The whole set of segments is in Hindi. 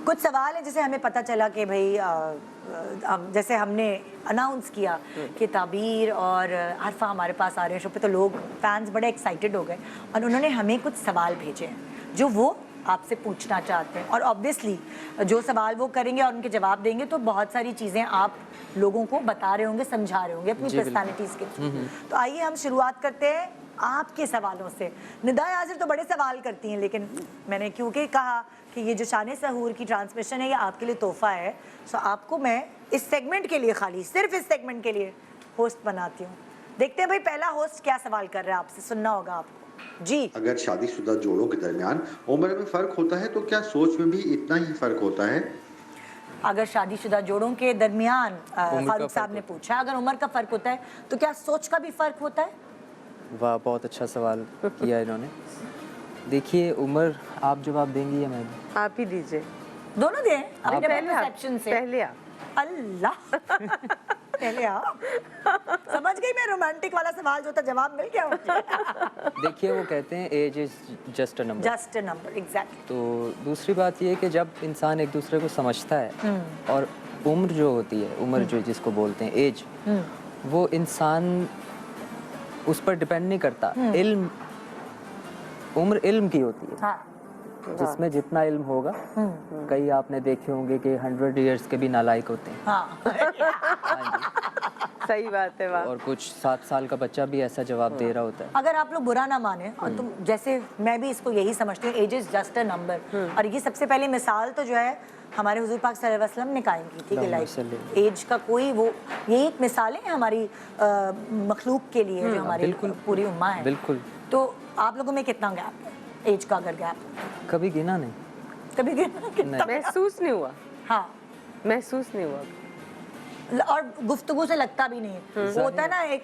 कुछ सवाल है जैसे हमें पता चला कि भाई जैसे हमने अनाउंस किया कि ताबीर और अरफा हमारे पास आ रहे हैं शो पे, तो लोग फैंस बड़े एक्साइटेड हो गए और उन्होंने हमें कुछ सवाल भेजे हैं जो वो आपसे पूछना चाहते हैं। और ऑब्वियसली जो सवाल वो करेंगे और उनके जवाब देंगे तो बहुत सारी चीज़ें आप लोगों को बता रहे होंगे, समझा रहे होंगे अपनी पर्सनालिटीज़ के थ्रू। तो आइए हम शुरुआत करते हैं आपके सवालों से। निदाए हाजिर तो बड़े सवाल करती हैं, लेकिन मैंने क्योंकि कहा कि ये जो शान सहूर की ट्रांसमिशन है ये आपके लिए तोहफा है, सो आपको मैं इस सेगमेंट के लिए, खाली सिर्फ इस सेगमेंट के लिए होस्ट बनाती हूँ। देखते हैं भाई पहला होस्ट क्या सवाल कर रहा है आपसे, सुनना होगा आपको जी। अगर शादीशुदा जोड़ों के दरमियान उम्र में फर्क होता है तो क्या सोच में भी इतना ही फर्क होता है? अगर शादीशुदा जोड़ों के दरमियान फारूक साहब ने पूछा, अगर उम्र का फर्क होता है तो क्या सोच का भी फर्क होता है? वाह, बहुत अच्छा सवाल किया इन्होंने। देखिए, उम्र आप जवाब देंगी या मैं? आप ही दीजिए। दोनों दें अपने पहले परसेप्शन से। पहले आप। अल्लाह पहले आप। समझ गई मैं, रोमांटिक वाला सवाल जो था जवाब मिल गया मुझे। देखिए, वो कहते हैं age is just a number. Just a number, exactly. तो दूसरी बात ये है कि जब इंसान एक दूसरे को समझता है और उम्र जो होती है, उम्र जो जिसको बोलते हैं एज, वो इंसान उस पर डिपेंड नहीं करता। इल्म, उम्र इल्म की होती है। हाँ। जिसमें जितना इल्म होगा, कई आपने देखे होंगे कि 100 इयर्स के भी नालायक होते हैं। हाँ। सही बात है। वाह। और कुछ 7 साल का बच्चा भी ऐसा जवाब दे रहा होता है। अगर आप लोग बुरा ना माने, और तुम जैसे मैं भी इसको यही समझती हूँ, age is just a number. और ये सबसे पहले मिसाल तो जो है हमारे हुजूर पाक सल्लल्लाहु अलैहि वसल्लम ने कायम की थी कि लाइक एज का कोई वो, यही एक मिसाल है हमारी मखलूक के लिए जो हमारी पूरी उम्मा है। बिल्कुल। तो आप लोगों में कितना गैप है एज का? अगर गैप कभी गिना नहीं, कभी कितना महसूस नहीं हुआ। हाँ, महसूस नहीं हुआ और गुफ्तगू से लगता भी नहीं है। वो होता है ना एक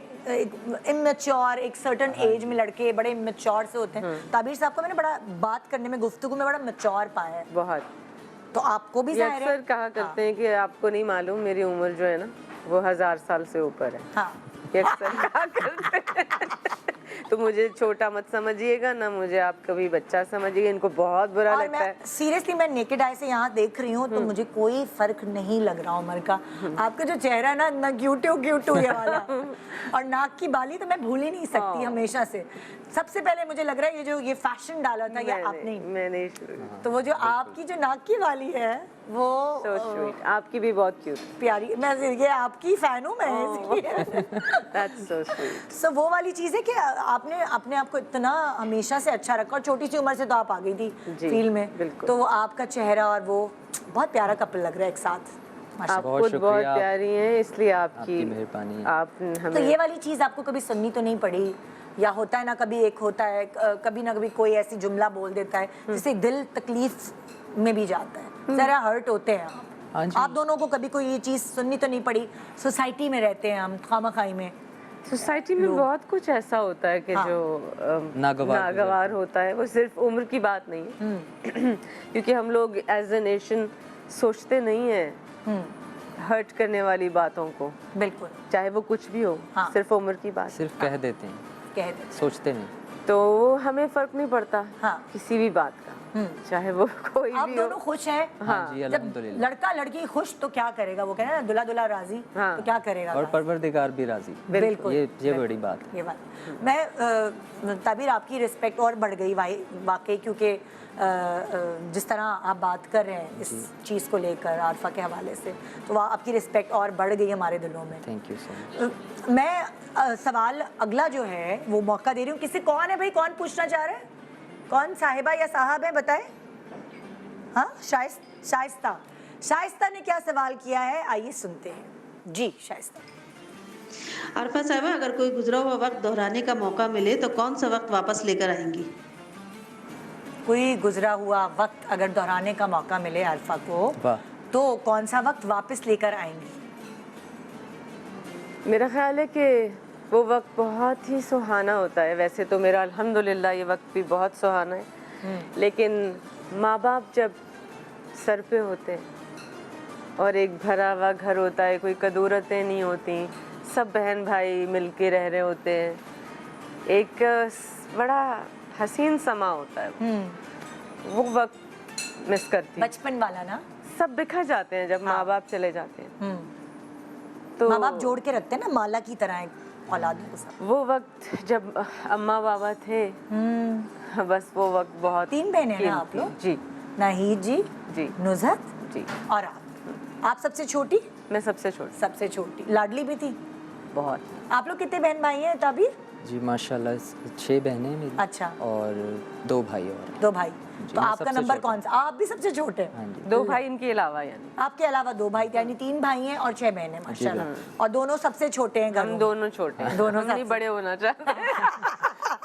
इमेच्योर, एक सर्टन एज में लड़के बड़े इमेच्योर से होते हैं। ताबीर साहब को मैंने बड़ा बात करने में, गुफ्तगू में बड़ा मैच्योर पाया है। बहुत। तो आपको भी ये जाहिर है। अक्सर कहा करते हैं कि आपको नहीं मालूम मेरी उम्र जो है ना वो 1000 साल से ऊपर है। हाँ। ये अक्सर कहा करते हैं। तो मुझे छोटा मत समझिएगा ना, मुझे आप कभी बच्चा समझिएगा। इनको बहुत बुरा लगता है। सीरियसली मैं नेकेड आई से यहाँ देख रही हूँ तो मुझे कोई फर्क नहीं लग रहा उम्र का। आपका जो चेहरा है ना क्यूटू ये वाला, और नाक की बाली तो मैं भूल ही नहीं सकती हमेशा से। सबसे पहले मुझे लग रहा है ये जो ये फैशन डाला था ये आपने, मैंने शुरू। तो वो जो आपकी जो नाक की बाली है वो So sweet. आपकी भी बहुत क्यूट, प्यारी। मैं ये आपकी फैन हूँ मैं। That's so sweet. सो वो वाली चीज़ है कि आपने अपने आप को इतना हमेशा से अच्छा रखा, और छोटी सी उम्र से तो आप आ गई थी फील्ड में। बिल्कुल। तो वो आपका चेहरा और वो बहुत प्यारा कपल लग रहा है एक साथ। आप खुद बहुत प्यारी हैं, इसलिए आपकी मेहरबानी। आप तो ये वाली चीज़ आपको कभी सुननी तो नहीं पड़ी? या होता है ना कभी, एक होता है कभी ना कभी कोई ऐसी जुमला बोल देता है जिससे दिल तकलीफ में भी जाता है, जरा हर्ट होते हैं आप। आप दोनों को कभी कोई ये चीज़ सुननी तो नहीं पड़ी? सोसाइटी में रहते हैं हम, खामखाई में सोसाइटी में बहुत कुछ ऐसा होता है कि जो नागवार होता है। वो सिर्फ उम्र की बात नहीं है। क्योंकि हम लोग एज ए नेशन सोचते नहीं है हर्ट करने वाली बातों को। बिल्कुल, चाहे वो कुछ भी हो। सिर्फ उम्र की बात सिर्फ कह देते हैं, सोचते नहीं। तो हमें फर्क नहीं पड़ता किसी भी बात का, चाहे वो कोई आप भी दोनों खुश हैं। हाँ जी, जब लड़का लड़की खुश तो क्या करेगा? वो कहते हैं ना दुल्हा दुल्हा राजी, तो क्या करेगा? और परवरदिगार भी राजी। बिल्कुल, ये बड़ी बात है। ये बात मैं ताबीर आपकी रिस्पेक्ट और बढ़ गई वाकई, क्योंकि जिस तरह आप बात कर रहे हैं इस चीज़ को लेकर आरफा के हवाले से, तो आपकी रिस्पेक्ट और बढ़ गई हमारे दिलों में। Thank you so much. मैं सवाल अगला जो है वो मौका दे रही हूँ। किसी कौन है भाई, कौन पूछना चाह रहा है? कौन साहिबा या साहब है, बताएं। हाँ, शाइस्ता ने क्या सवाल किया है, आइए सुनते हैं जी। शाइस्ता। अरफा साहिबा, अगर कोई गुजरा हुआ वक्त दोहराने का मौका मिले तो कौन सा वक्त वापस लेकर आएंगी? कोई गुजरा हुआ वक्त अगर दोहराने का मौका मिले अरफा को, तो कौन सा वक्त वापस लेकर आएंगी? मेरा ख्याल है कि वो वक्त बहुत ही सुहाना होता है। वैसे तो मेरा अल्हम्दुलिल्लाह ये वक्त भी बहुत सुहाना है, लेकिन माँ बाप जब सर पे होते हैं और एक भरा हुआ घर होता है, कोई कदूरतें नहीं होती, सब बहन भाई मिलके रह रहे होते हैं, एक बड़ा हसीन समा होता है। वो वक्त मिस करती हूँ। बचपन वाला ना। सब बिखर जाते हैं जब माँ बाप चले जाते हैं। तो माँ बाप जोड़ के रखते हैं ना, माला की तरह है औलाद के साथ। वो वक्त जब अम्मा बाबा थे, बस वो वक्त बहुत 3 बहनें हैं ना आप कीमती। लोग? जी नाहीद जी, जी नुज़हत जी। और आप सबसे छोटी? मैं सबसे छोटी। सबसे छोटी। लाडली भी थी? बहुत। आप लोग कितने बहन भाई हैं ताबीर? जी माशाल्लाह 6 बहनें हैं मेरी। अच्छा। और 2 भाई और। 2 भाई। तो मैं आपका सबसे नंबर छोटा। कौन सा? आप भी सबसे छोटे हैं? हाँ जी। 2 भाई इनके अलावा, यानी आपके अलावा 2 भाई, यानी 3 भाई हैं और 6 बहनें माशाल्लाह। और दोनों सबसे छोटे हैं घरों हम में। दोनों छोटे हैं। दोनों हम नहीं सबसे- बड़े होना चाहते।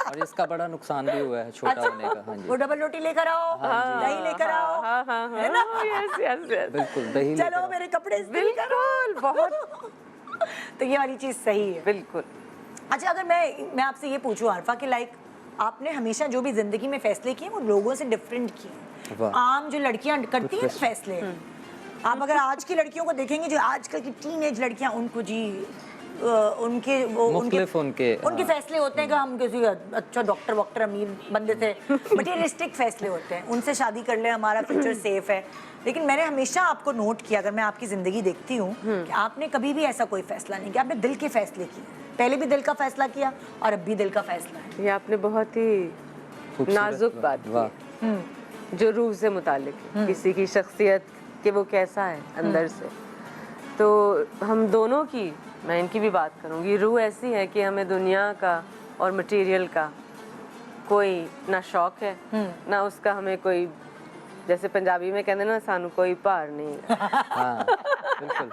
और इसका बड़ा नुकसान भी हुआ है छोटा होने का। हाँ वो जी डबल रोटी लेकर आओ, दही लेकर आओ, हाँ हाँ हाँ, है ना? Yes yes yes. बिल्कुल दही लेकर चलो आओ। मेरे कपड़े इस्त्री करो। बिल्कुल, बहुत। तो ये वाली चीज़ सही है। बिल्कुल। अच्छा, अगर मैं आपसे ये पूछूं आरफा कि लाइक आपने हमेशा जो भी जिंदगी में फैसले किए वो लोगों से डिफरेंट किए। वाह। आम जो लड़कियां करती हैं फैसले, आप अगर आज की लड़कियों को देखेंगे, जो आजकल की टीनेज लड़कियां, उनको जी उनके वो मुख्तलिफ उनके उनके फैसले होते हैं कि हम किसी अच्छा डॉक्टर वॉक्टर अमीर बंदे से मटेरियलिस्टिक फैसले होते हैं, उनसे शादी कर ले, हमारा फ्यूचर सेफ है। लेकिन मैंने हमेशा आपको नोट किया, अगर मैं आपकी ज़िंदगी देखती हूँ, कि आपने कभी भी ऐसा कोई फैसला नहीं किया, आपने दिल के फैसले किए। पहले भी दिल का फैसला किया और अब भी दिल का फैसला है। ये आपने बहुत ही खूबसूरत नाजुक बात की वाह। है, जो रूह से मुतालिक है, किसी की शख्सियत कि वो कैसा है अंदर से। तो हम दोनों की, मैं इनकी भी बात करूँगी, रूह ऐसी है कि हमें दुनिया का और मटेरियल का कोई ना शौक है, ना उसका हमें कोई, जैसे पंजाबी में कहते हैं ना, सानू कोई भार नहीं है। हाँ बिल्कुल।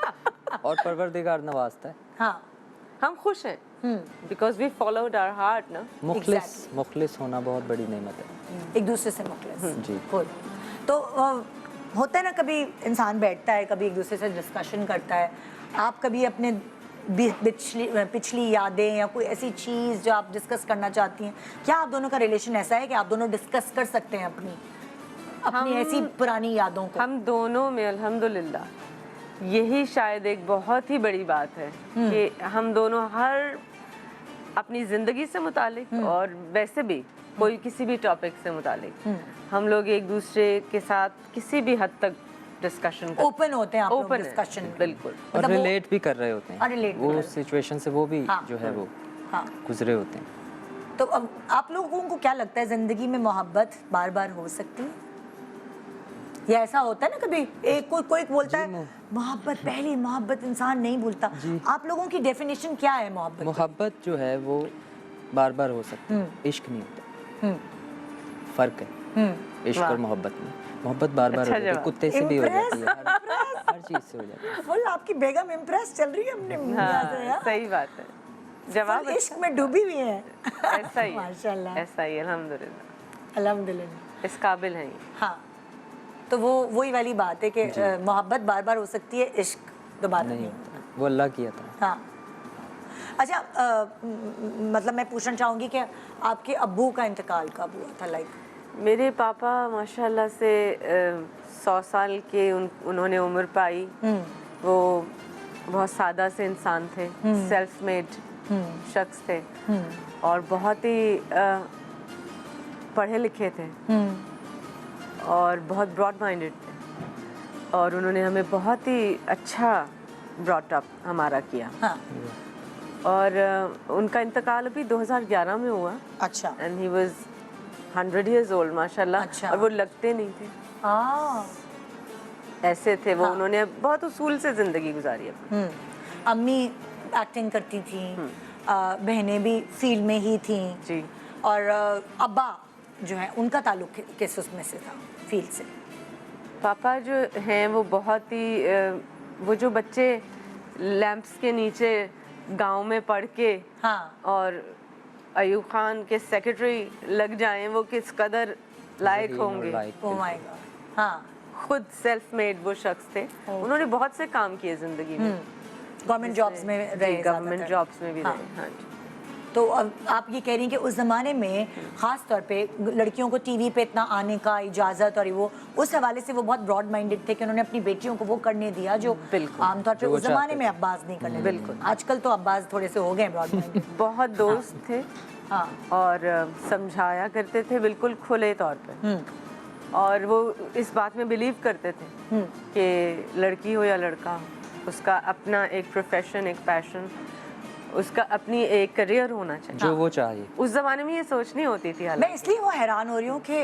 और परवरदिगार नवाजता है। हाँ। हम खुश हैं because we followed our heart ना। मुखलिस होना बहुत बड़ी नेमत है। एक दूसरे से मुखलिस। जी। Cool। तो होता है ना, कभी इंसान बैठता है, कभी एक दूसरे से डिस्कशन करता है। आप कभी अपने पिछली यादें या कोई ऐसी चीज़ जो आप डिस्कस करना चाहती हैं, क्या आप दोनों का रिलेशन ऐसा है कि आप दोनों डिस्कस कर सकते हैं अपनी ऐसी पुरानी यादों को? हम दोनों में अल्हम्दुलिल्लाह यही शायद एक बहुत ही बड़ी बात है कि हम दोनों हर अपनी ज़िंदगी से मुतालिक और वैसे भी कोई किसी भी टॉपिक से मुतालिक हम लोग एक दूसरे के साथ किसी भी हद तक डिस्कशन ओपन होते हैं आप लोग ओपन डिस्कशन में। बिल्कुल। और मतलब वो- रिलेट भी कर रहे होते और हैं, relate भी वो कर रहे सिचुएशन से वो भी हाँ। जो है वो हाँ। गुजरे होते हैं। तो अब आप लोगों को क्या लगता है, ज़िंदगी में मोहब्बत बार बार हो सकती है, या ऐसा होता है ना कभी एक कोई बोलता है मोहब्बत, पहली मोहब्बत इंसान नहीं भूलता। आप लोगों की डेफिनेशन क्या है मोहब्बत? मोहब्बत जो है वो बार बार हो सकती है, इश्क नहीं होता। फर्क है इश्क और मोहब्बत में। मोहब्बत बार बार हो जाती है, कुत्ते से भी हो जाती है, हर चीज से हो जाती है। फुल आपकी बेगम इम्प्रेस चल रही है अपने मियां से यार। सही बात है। जवाब फुल इश्क में डूबी हुई है। ऐसा ही है, माशाल्लाह, ऐसा ही अल्हम्दुलिल्लाह, अल्हम्दुलिल्लाह। इस काबिल हैं ये। हाँ, तो वो वही वाली बात है कि मोहब्बत बार बार हो सकती है, इश्क दोबारा नहीं नहीं। होता, वो अल्लाह किया था। हाँ। अच्छा, मतलब मैं पूछना चाहूँगी कि आपके अब्बू का इंतकाल कब हुआ था? लाइक मेरे पापा माशाल्लाह से 100 साल के उन्होंने उम्र पाई। वो बहुत सादा से इंसान थे, सेल्फ मेड शख्स थे और बहुत ही पढ़े लिखे थे और बहुत ब्रॉड माइंडेड थे और उन्होंने हमें बहुत ही अच्छा ब्रॉट अप हमारा किया। हाँ। और उनका इंतकाल अभी 2011 में हुआ। अच्छा। And he was 100 years old माशाल्लाह। अच्छा। और वो लगते नहीं थे, ऐसे थे वो। हाँ। उन्होंने बहुत उसूल से ज़िंदगी गुजारी अपनी। अम्मी एक्टिंग करती थी, बहनें भी फील्ड में ही थी जी। और अब्बा जो है उनका ताल्लुक किस उसमें से था, फील्ड से? पापा जो हैं वो बहुत ही वो जो बच्चे लैंप्स के नीचे गांव में पढ़ के हाँ। और अयूब खान के सेक्रेटरी लग जाएं, वो किस कदर लायक होंगे। Oh my God. हाँ। खुद सेल्फ मेड वो शख्स थे। उन्होंने बहुत से काम किए ज़िंदगी में। गवर्नमेंट जॉब्स में रहे, गवर्नमेंट जॉब्स में भी हाँ। रहे। हाँ जी। तो अब आप ये कह रही हैं कि उस ज़माने में ख़ास तौर पे लड़कियों को टीवी पे इतना आने का इजाज़त और वो उस हवाले से वो बहुत ब्रॉड माइंडेड थे कि उन्होंने अपनी बेटियों को वो करने दिया जो बिल्कुल। आमतौर पे उस ज़माने में अब्बास नहीं करने। बिल्कुल। आजकल तो अब्बास थोड़े से हो गए ब्रॉड माइंडेड। बहुत दोस्त थे हाँ। और समझाया करते थे बिल्कुल खुले तौर पे। और वो इस बात में बिलीव करते थे कि लड़की हो या लड़का हो, उसका अपना एक प्रोफेशन, एक पैशन, उसका अपनी एक करियर होना चाहिए। जो वो चाहिए। उस ज़माने में ये सोच नहीं होती थी। मैं इसलिए वो हैरान हो रही हूँ कि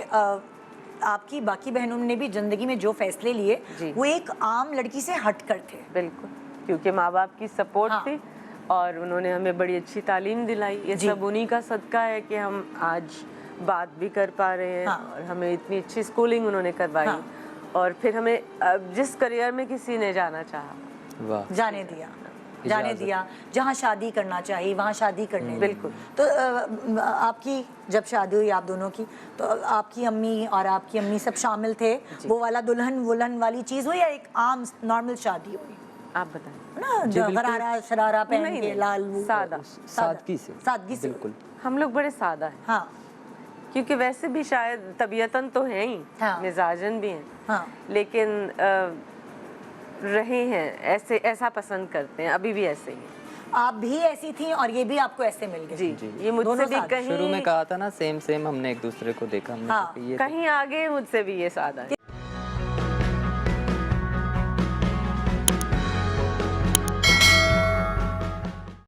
आपकी बाकी बहनों ने भी ज़िंदगी में जो फैसले लिए जी। वो एक आम लड़की से हट कर थे। बिल्कुल, क्योंकि माँ बाप की सपोर्ट हाँ। थी और उन्होंने हमें बड़ी अच्छी तालीम दिलाई। ये जी। सब उन्हीं का सदका है कि हम आज बात भी कर पा रहे हैं। हाँ। और हमें इतनी अच्छी स्कूलिंग उन्होंने करवाई। हाँ। और फिर हमें जिस करियर में किसी ने जाना चाहा, वाह। जाने दिया जहाँ शादी करना चाहिए वहाँ शादी करने दी। बिल्कुल। तो आपकी जब शादी हुई आप दोनों की, तो आपकी अम्मी और आपकी अम्मी सब शामिल थे? वो वाला दुल्हन वुल्हन वाली चीज़ हुई या एक आम नॉर्मल शादी हुई? आप बताएं। ना जी, बिल्कुल। गरारा शरारा पहन नहीं, के नहीं, लाल वो सादा। सादगी से। बिल्कुल। हम लोग बड़े सादा हैं, हाँ क्योंकि वैसे भी शायद तबीयतन तो हैं ही, हाँ। मिजाजन भी हैं, हाँ लेकिन रहे हैं ऐसा पसंद करते हैं, अभी भी ऐसे ही हैं। आप भी ऐसी थी और ये भी आपको ऐसे मिल गए? जी, ये मुझसे दोनों भी साथ। कहीं शुरू में कहा था ना, सेम हमने एक दूसरे को देखा, हमने हाँ, कहा कि ये कहीं आगे मुझसे भी ये सादा है।